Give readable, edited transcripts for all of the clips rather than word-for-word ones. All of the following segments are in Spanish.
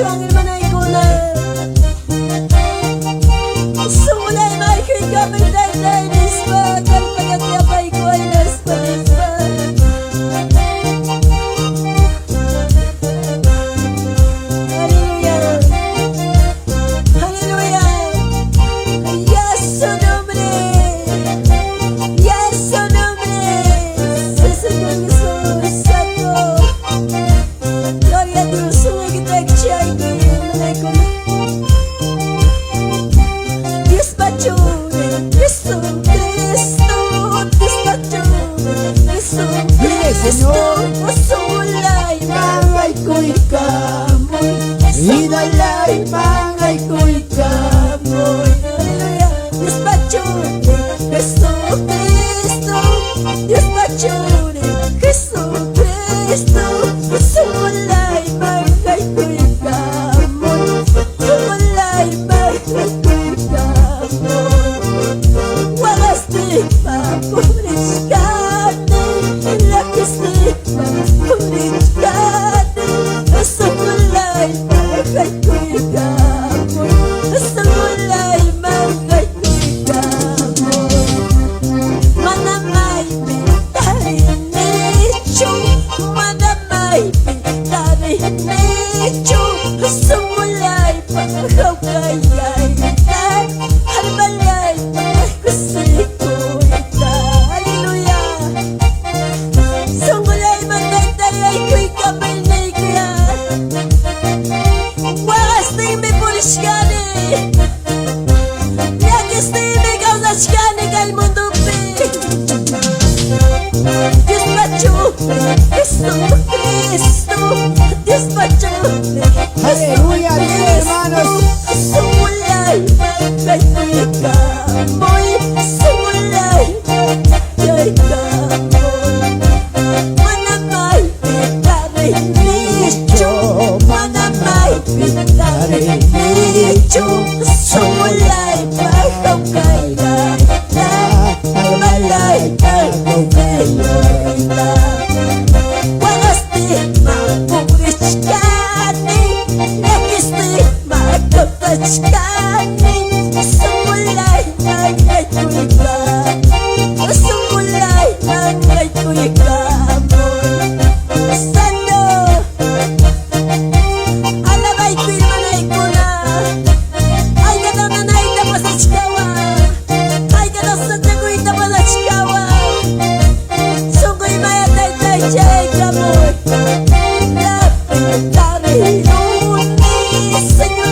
Chuang ilmanay ko na Sumulay makin kami day nispa Kalpagat yapay ko ay nispa Hallelujah Hallelujah Yes su nombre Yes su nombre Señor Jesús Santo Gloria a Dios Señor, usulay mangay ko'y kamoy Hinalay mangay ko'y kamoy Hallelujah Diyos pachuli, Jesu Cristo Diyos pachuli, Jesu Cristo Usulay mangay ko'y kamoy Usulay mangay ko'y kamoy Wagas di papulis ka Aleluya, hermanos. Sumulay, magay ko'y kamoy. Sumulay, magay kamoy. Manamay, pitari nicho. Manamay, pitari nicho. Sumulay, magay kamoy. Malay, magay kamoy. Sumulay, magay ko'y kamoy. Sumulay, magay ko'y kamoy. Sando, alabay ko'y manay ko na. Ay gada manay tapos sa chikawa. Ay gada sa tagoy tapos sa chikawa. Sungko'y mayatay tayo chay kamoy. Lapitari luni, Señor.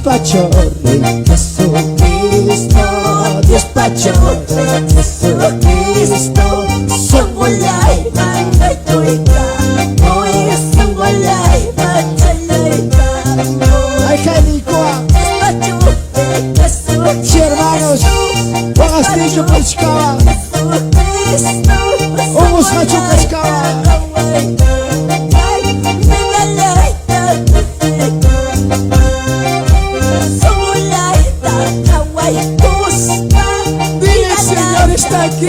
Pachorre, Jesucristo, Dios pachorre, Jesucristo. Sumulay, magay ko'y kamoy. Sumulay, magay kamoy. Ay, Canicua. Dios pachorre, Jesucristo. Sí, hermanos, pongas dicho por Chicaba. Jesucristo. Vamos a Chicaba. Está aquí.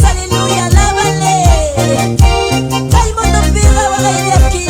Aleluya, alábale. Todo el mundo pega, baila y aquí.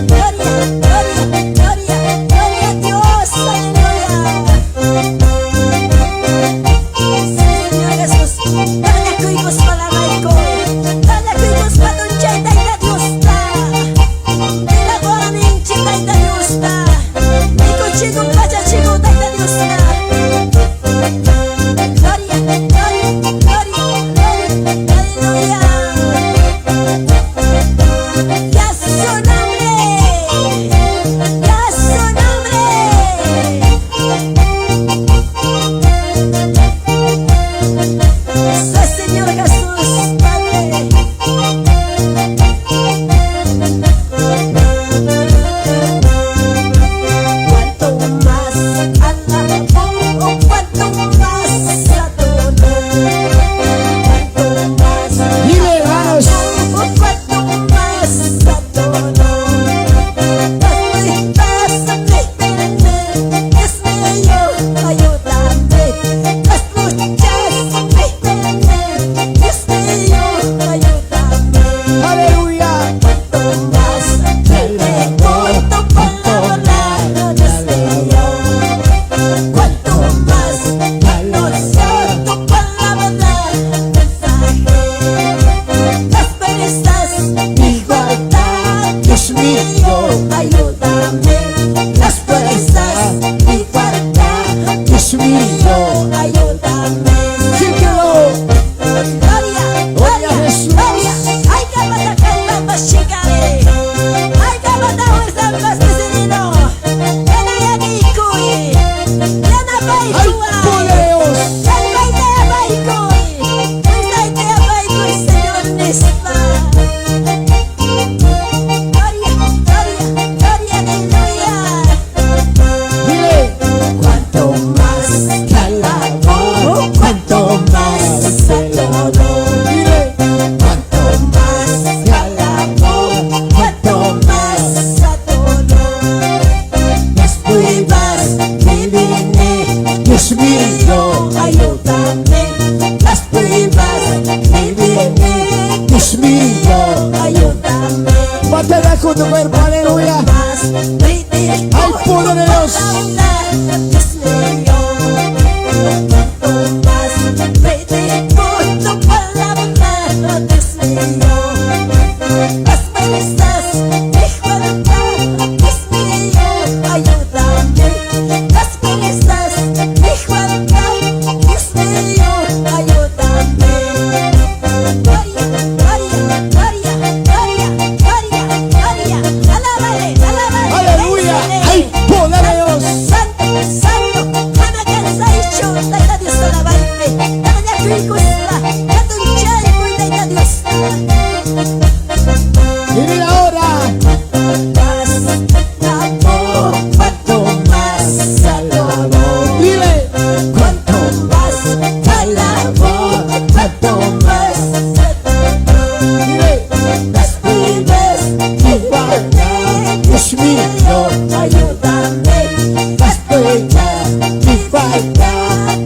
Gloria, gloria, gloria a Dios. Chico, vaya chico, taita Dios na. Gloria, gloria, gloria, gloria, aleluya. Ya su nombre, ya su nombre. Soy Señor Jesús, Padre. Cuanto más alabo, cuanto más adoro, cuanto más Dile, hermanos. alabo, cuanto más adoro. Las luchas me venden, Dios mío, ayúdame. Aleluya. Cuanto más te corto palabra, Dios mío. Cuanto más anuncia tu palabra, mensaje. Las perezas, mi falta, Dios mío. ayúdame. Las perezas, mi falta, Dios mío. ayúdame. Síguelo. Gloria, gloria, Jesús. gloria. Ay, cabata, calma, chingare. Ay, cabata, huesa, pasticino. Yana, yani, kui. Yana, Ay, baikua. poderos. Yan, baite, baikui. Baite, baikui, Señor, nispa. Gloria, gloria, gloria, aleluya. Dile. Cuanto más te alabo, cuanto más adoro. Dile. Cuanto más te alabo, cuanto más adoro. Las pruebas me vienen, Dios mío. ayúdame. Las pruebas me vienen, Dios mío. ayúdame. Bátela con tu cuerpo. Aleluya. Más brinde Ay, poder de Dios. Dios mío. Cuanto más brinde por tu palabra, Dios mío. Las perezas, mi falta, Dios mío, ayúdame. Las perezas, mi falta, Dios mío, ayúdame. Gloria, gloria, gloria, gloria, gloria, gloria. Alábale, alábale. Aleluya. bénsale. Ay, poder de Dios. Santo, santo, Hana Kansaicho, Taita Dios alabarte. Taita Kuikusta, Katunchai, Taita Dios. Dile ahora. Más alabo, cuanto más alabo. Dile. Cuanto más alabo, cuanto más adoro. Dile. Las pruebas me vienen, Dios mío. ayúdame. Las pruebas Mi falta.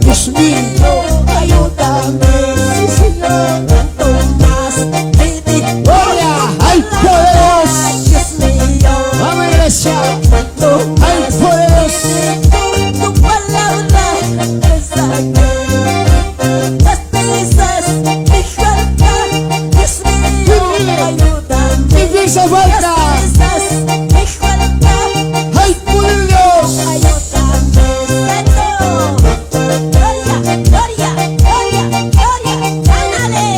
Dios mío. ayúdame. Sí, Señor. Cuanto más me Gloria. Ay, poderos. Dios mío. Vamos, iglesia. Cuanto Ay, más poderos. tu palabra, mensaje. Las perezas, mi falta, Dios mío, ayúdame. Mi fuerza falta. Las perezas, mi falta, Ay, poder de Dios. ayúdame, Santo. Gloria, gloria, gloria, gloria, gánale.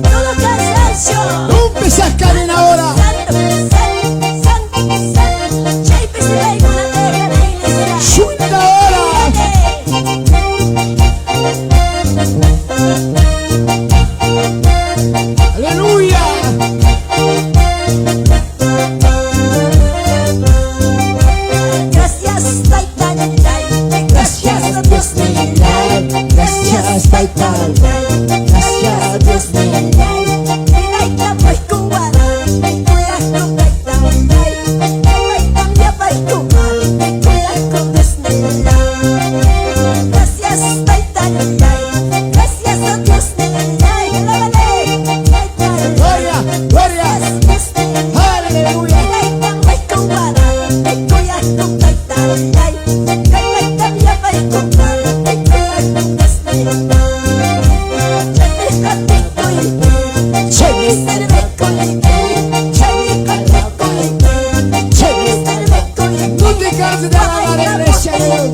Todo cansancio. Rompe esas cadenas ahora. Santo, santo, santo, santo. Chaipe se va y con la teja de la iglesia. Junta ahora. Aleluya. Gracias, Taita, gracias a Dios mío, gracias, Taita, gracias, Dios mío. Taita, pues cubana, cuidas con Taita, Taita, ya pa' cubana, cuidas con Dios mío. Gracias, Taita, gracias a Dios mío, alábale, Taita, Gloria, gloria. gracias, Dios mío. Aleluya. Taita, pues cubana, cuidas con Taita, alabar la iglesia de Dios.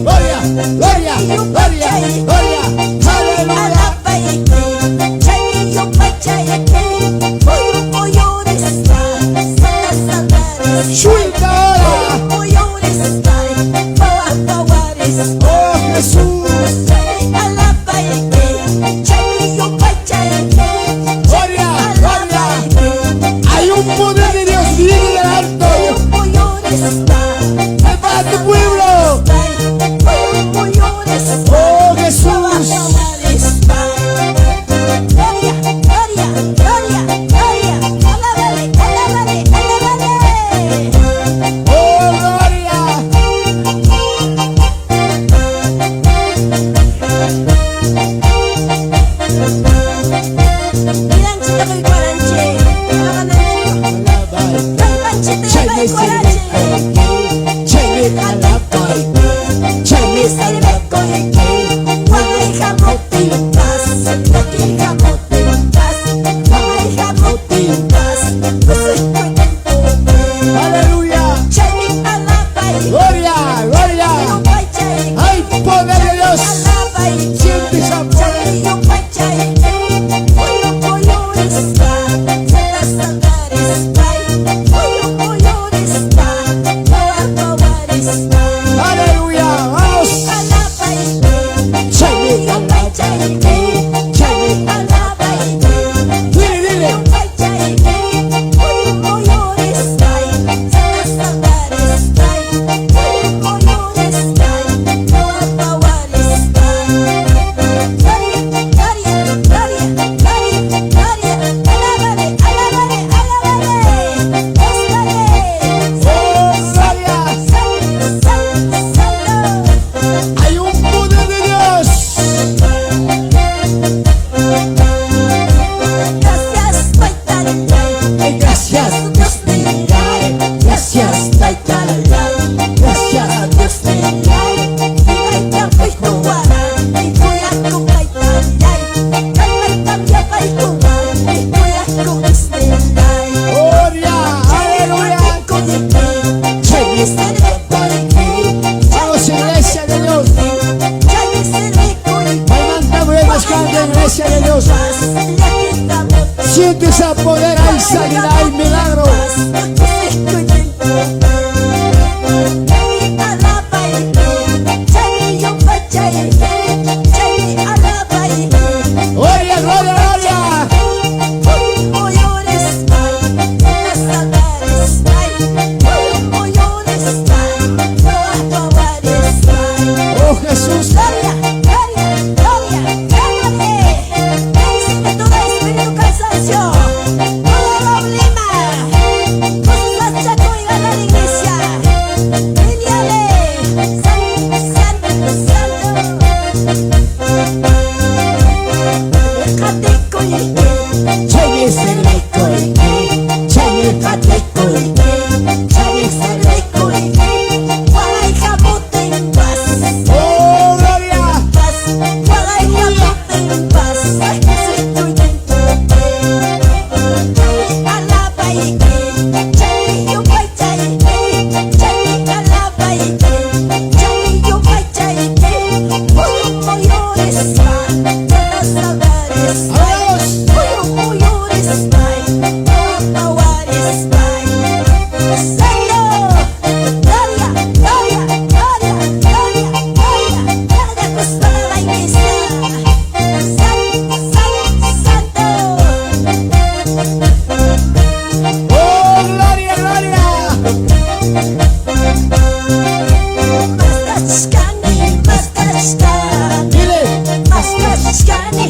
Gloria, gloria, gloria, gloria. Aleluya. Suelta ahora. Oh Jesús. Gloria, gloria. Hay un poder de Dios viene del alto. Prepara tu pueblo. Oh Jesús. Oh gloria. Aleluya. Gloria, gloria. Hay poder de Dios. Siente esa poder. Aleluya. Vamos. Dile, dile. Oh gloria. Hay un poder de Dios. Gracias, Dios te trae. Gracias, gracias, Dios te gloria. Aleluya. Vamos, iglesia de Dios. Levantamos el descanso, iglesia de Dios. Siente ese poder, hay sanidad, hay milagro. Gloria, gloria, gloria. Oh Jesús. Oh gloria. Oh gloria, gloria. Dile. Maskashkani,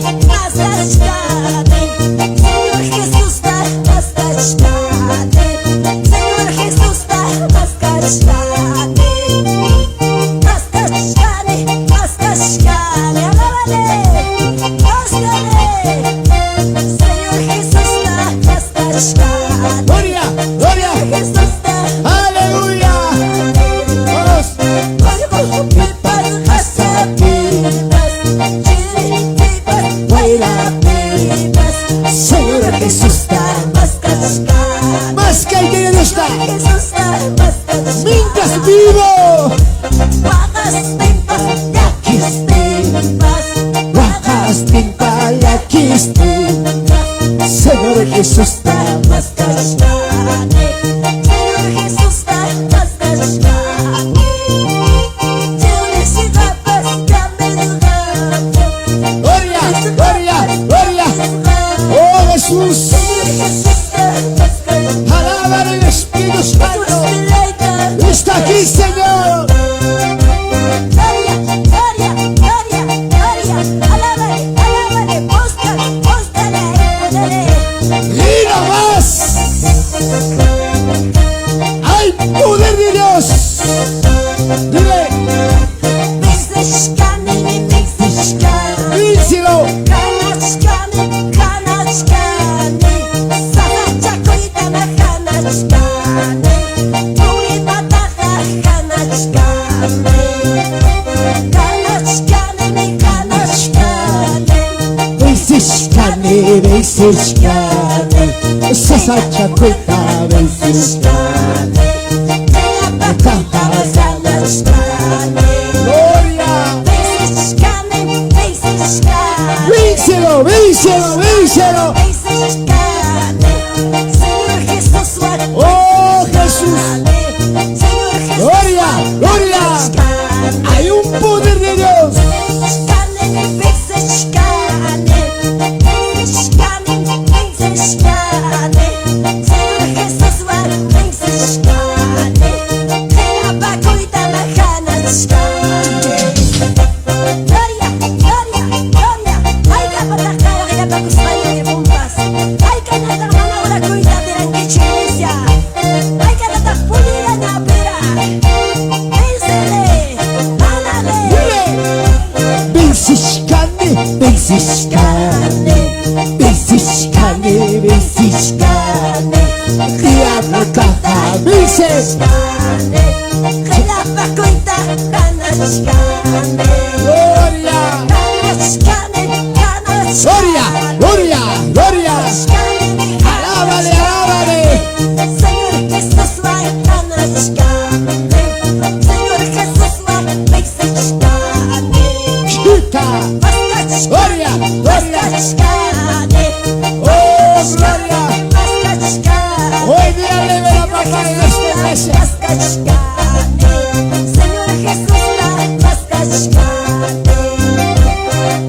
Jesús da más cachca. Mientras vivo, Wakas timpas, yakis timpas. bajas timpa y aquí estoy. Señor Jesús da más cachca. Señor Jesús da más cachca. Gloria, gloria, gloria. Oh Jesús, alaba el Espíritu Santo. Está aquí, Señor. Y no más. Hay poder de Dios. Dile, díselo. Bensiskane, sasacha kuita bensiskane, gloria. Díselo, díselo, díselo. Oh Jesús, gloria, gloria. Hay un poder de Dios. Bensiskane, diablo caja, dice. Gloria, gloria, gloria, gloria. Alábale, alábale. Señor Jesús va Señor Jesús va Gloria, gloria. Oh, gloria. Hoy día le verá papá en esta iglesia. Señor Jesús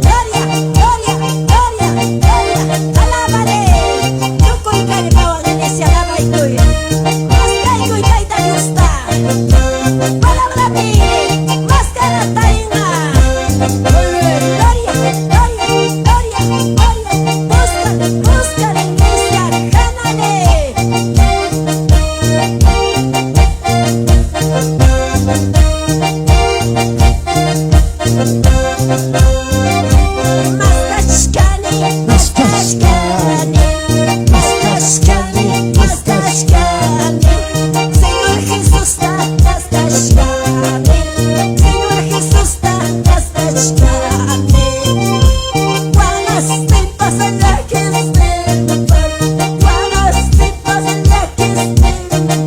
Gloria, gloria, gloria, gloria. Alábale. No colga de pavo en ese alaba y tuya. Mascaigo y taita gusta. Palabra mire, máscara taina. Gloria, gloria, gloria, gloria. Busca la iglesia, gánale. Señor Jesús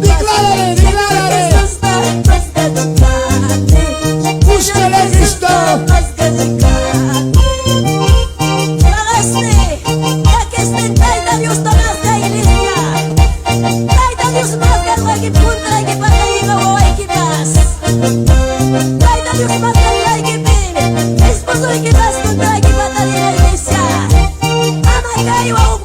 Declárale, declárale. Búscale a Cristo. Esposo y que vas contra que va a la iglesia. Ama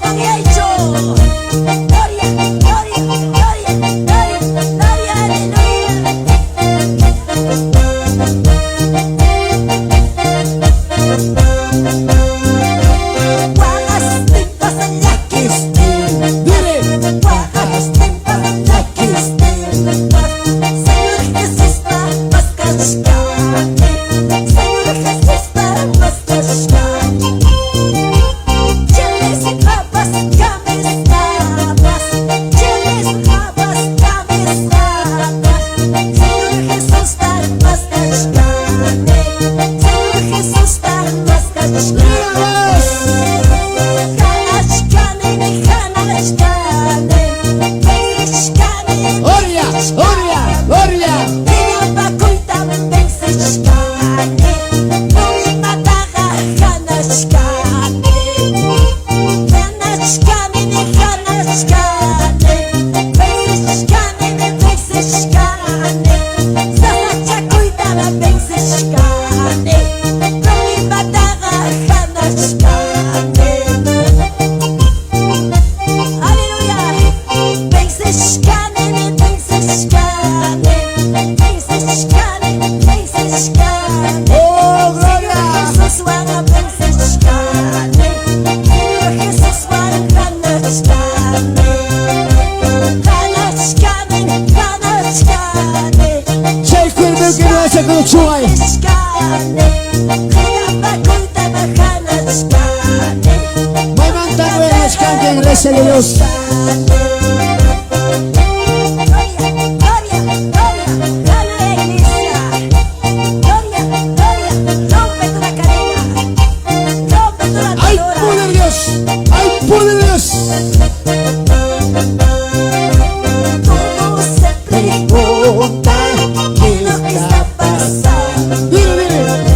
iglesia de Dios. ¡Hay poder de Dios! ¡Hay poder de Dios! Pregunta qué está pasando. Dile, dile.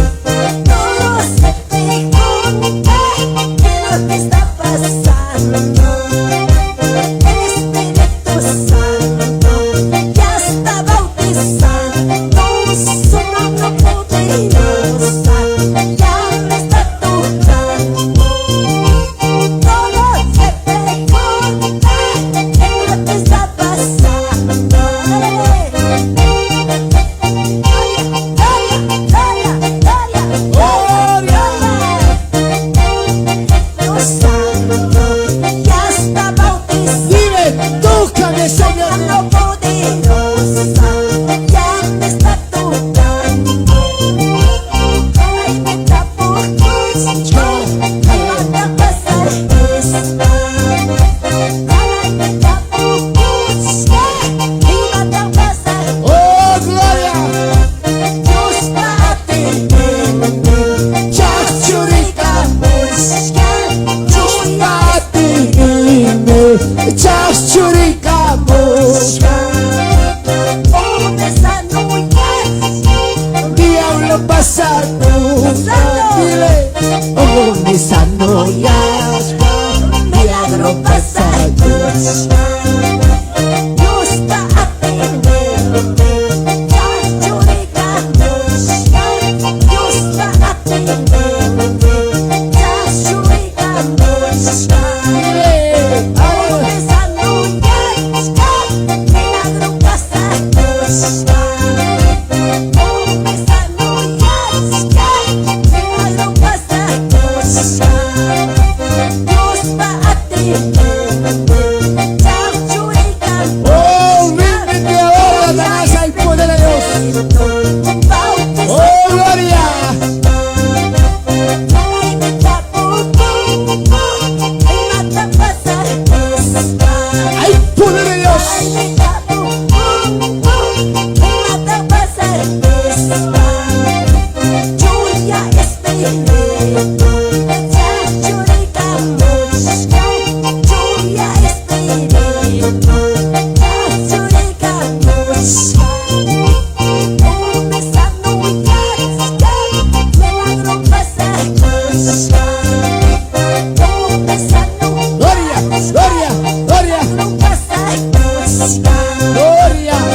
Milagro pasado. Gloria.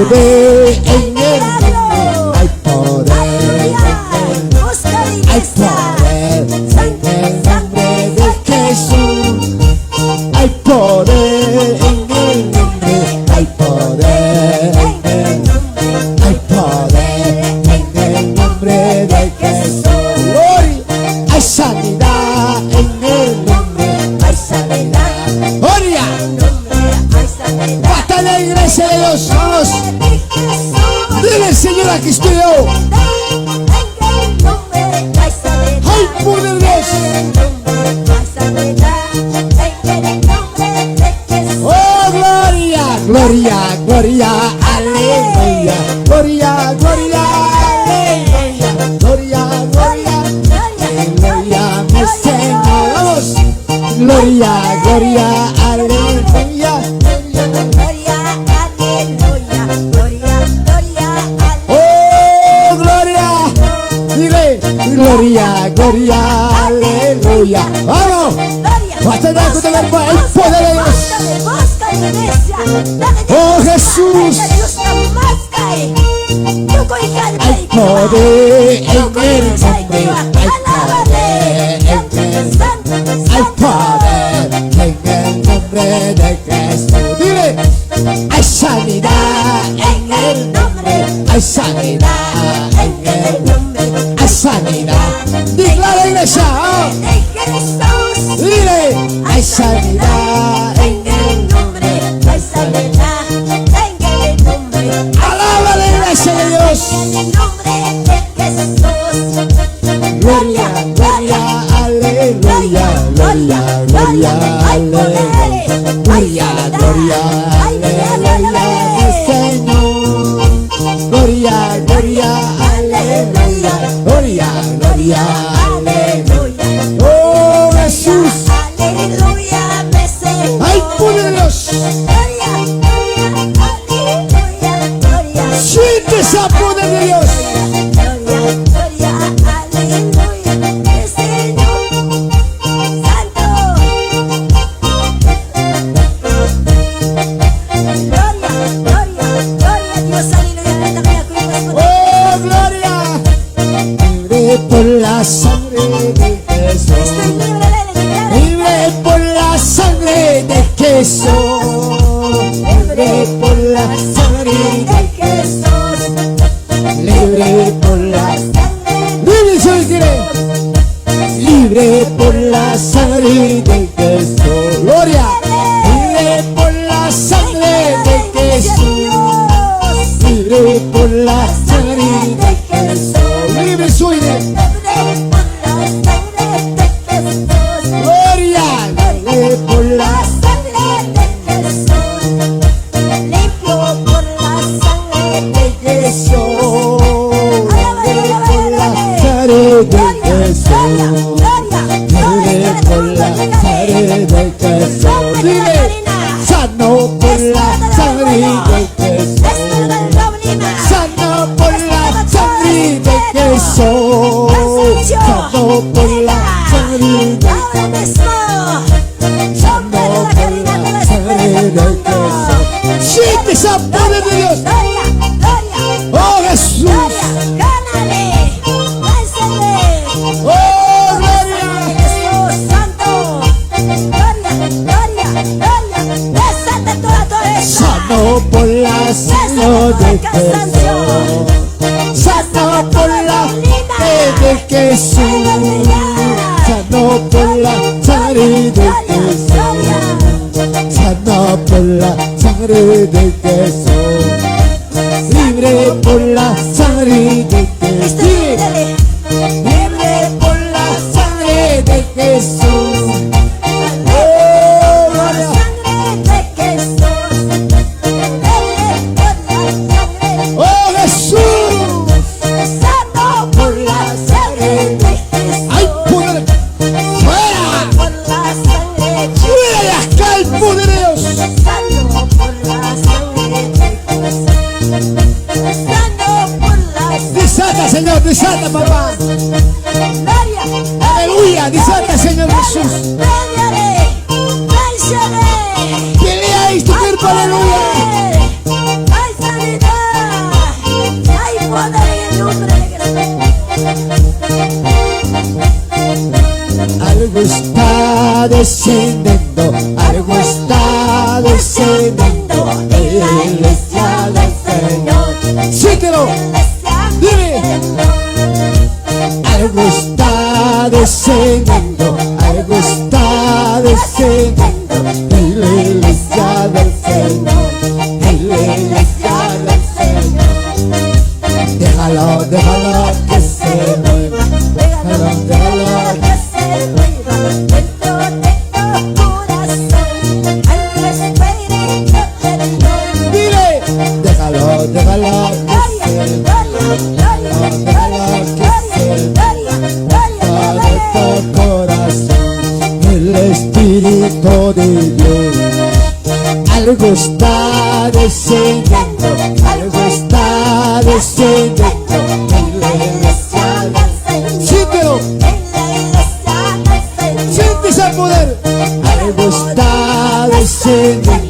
poder en el Decláralo. nombre, hay poder en el nombre. Busca la Hay iglesia. poder en el nombre de Jesús. Hay poder en el nombre. Hay poder en el nombre. Hay poder en el nombre de Jesús. Gloria. Hay sanidad en el nombre. Hay sanidad. Gloria. Basta la iglesia de Dios. Vamos. Dile, Señor, aquí estoy yo. Hay poder de Dios. Oh, gloria, gloria, gloria, aleluya. Gloria, gloria, aleluya. Gloria, gloria, aleluya, mi Señor. Vamos. Gloria, gloria, aleluya. Oh, gloria. Dile, gloria, gloria, aleluya. Vamos. Basta de escuchar el poder de Dios. Oh, Jesús. Hay poder en el nombre. Hay poder en el nombre. Hay poder en el nombre de Jesús. Dile, hay sanidad en el nombre. Hay sanidad en el nombre. Hay sanidad. Declara, iglesia. Dile, hay sanidad en el nombre. Hay sanidad en el nombre. Alaba la iglesia de Dios. Gloria, gloria, aleluya. Gloria, gloria, aleluya. Gloria, gloria, aleluya, mi Señor. Gloria, gloria, aleluya. Gloria, gloria, aleluya. Oh, Jesús. Hay poder de Dios. Siente ese poder de Dios. Oh, gloria. Libre por la sangre de Jesús. Libre por la sangre de Jesús. Libre por la sangre de Jesús. Libre por la sangre. Libre, soy libre por la sangre de Jesús. Gloria. Libre por la sangre de Jesús. Libre por la sangre de Jesús. Libre soy gloria. Libre por la sano por la sangre de Jesús. Sano por la sangre de Jesús. Sano por la sangre de Jesús. Sano por la sangre de Jesús. Siente ese poder de Dios. Oh, Jesús. Oh, sano por la sangre de Jesús. Sano por la sangre de Jesús. Sano por la sangre de Jesús. Sano por la sangre de Jesús. Libre por la sangre de Jesús. Libre por la sangre de Jesús. Desata, Señor, desata, papá. Aleluya, desata, Señor Jesús. Señor, en la iglesia del Señor. Déjalo, déjalo que se mueva. Déjalo, déjalo que se mueva dentro de tu corazón. Al Espíritu del Señor. Dile, déjalo, déjalo que Gloria, se gloria, gloria, gloria, gloria, gloria, mueva de tu corazón. El Espíritu de Dios. Algo está descendiendo, algo está descendiendo en la iglesia del Señor. Siéntelo, en la iglesia del Señor. siente ese poder. Algo está descendiendo